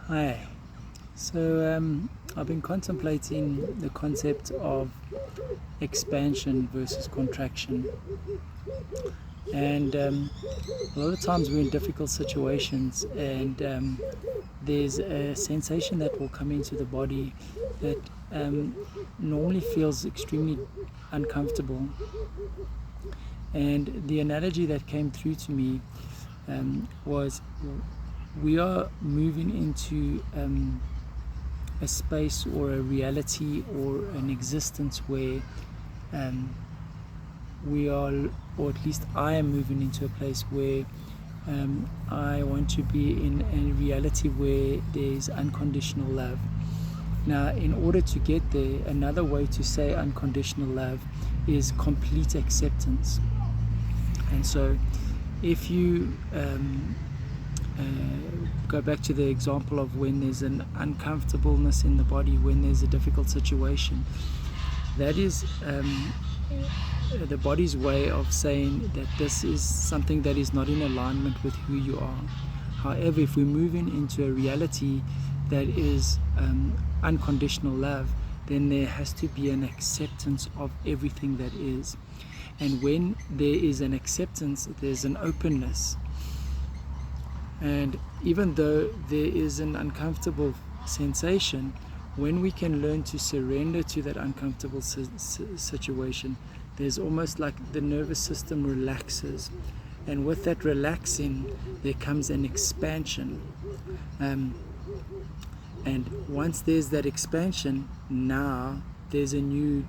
Hi. I've been contemplating the concept of expansion versus contraction, and a lot of times we're in difficult situations, and there's a sensation that will come into the body that normally feels extremely uncomfortable. And the analogy that came through to me was we are moving into a space or a reality or an existence where we are, or at least I am moving into a place where I want to be in a reality where there's unconditional love. Now, in order to get there, another way to say unconditional love is complete acceptance. And so if you go back to the example of when there's an uncomfortableness in the body, when there's a difficult situation, that is the body's way of saying that this is something that is not in alignment with who you are. However, if we're moving into a reality that is unconditional love, then there has to be an acceptance of everything that is. And when there is an acceptance, there's an openness. And even though there is an uncomfortable sensation, when we can learn to surrender to that uncomfortable situation, there's almost like the nervous system relaxes. And with that relaxing, there comes an expansion. And once there's that expansion, now there's a new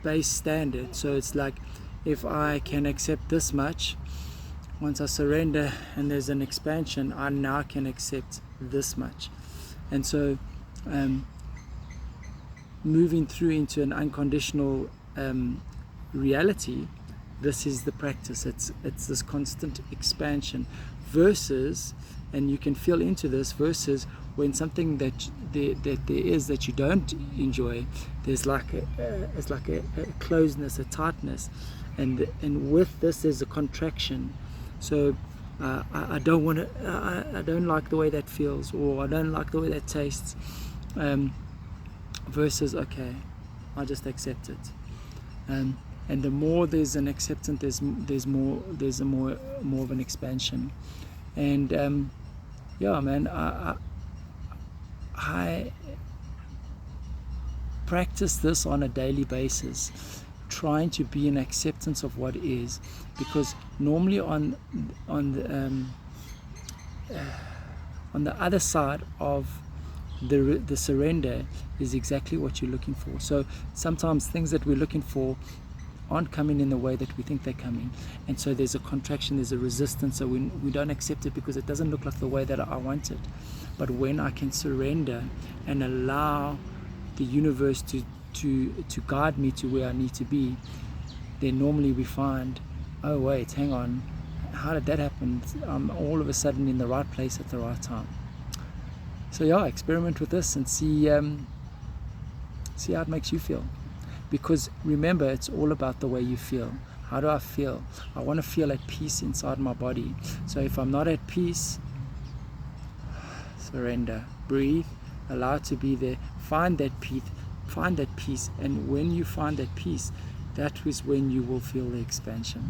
base standard. So it's like, if I can accept this much, once I surrender and there's an expansion, I now can accept this much. And so moving through into an unconditional reality, this is the practice. It's this constant expansion versus, and you can feel into this, versus when something that there is that you don't enjoy, there's like it's like a closeness, a tightness, and with this there's a contraction. So I don't want to, I don't like the way that feels, or I don't like the way that tastes, versus okay, I'll just accept it. And the more there's an acceptance, there's more of an expansion. And yeah, man, I practice this on a daily basis, trying to be in acceptance of what is, because normally on the other side of the surrender is exactly what you're looking for. So sometimes things that we're looking for aren't coming in the way that we think they're coming, and so there's a contraction, there's a resistance, so we don't accept it because it doesn't look like the way that I want it. But when I can surrender and allow the universe to guide me to where I need to be, then normally we find, oh wait, hang on, how did that happen? I'm all of a sudden in the right place at the right time. So yeah, experiment with this and see how it makes you feel. Because remember, it's all about the way you feel. How do I feel? I want to feel at peace inside my body. So if I'm not at peace, surrender, breathe, allow it to be there, find that peace, and when you find that peace, that is when you will feel the expansion.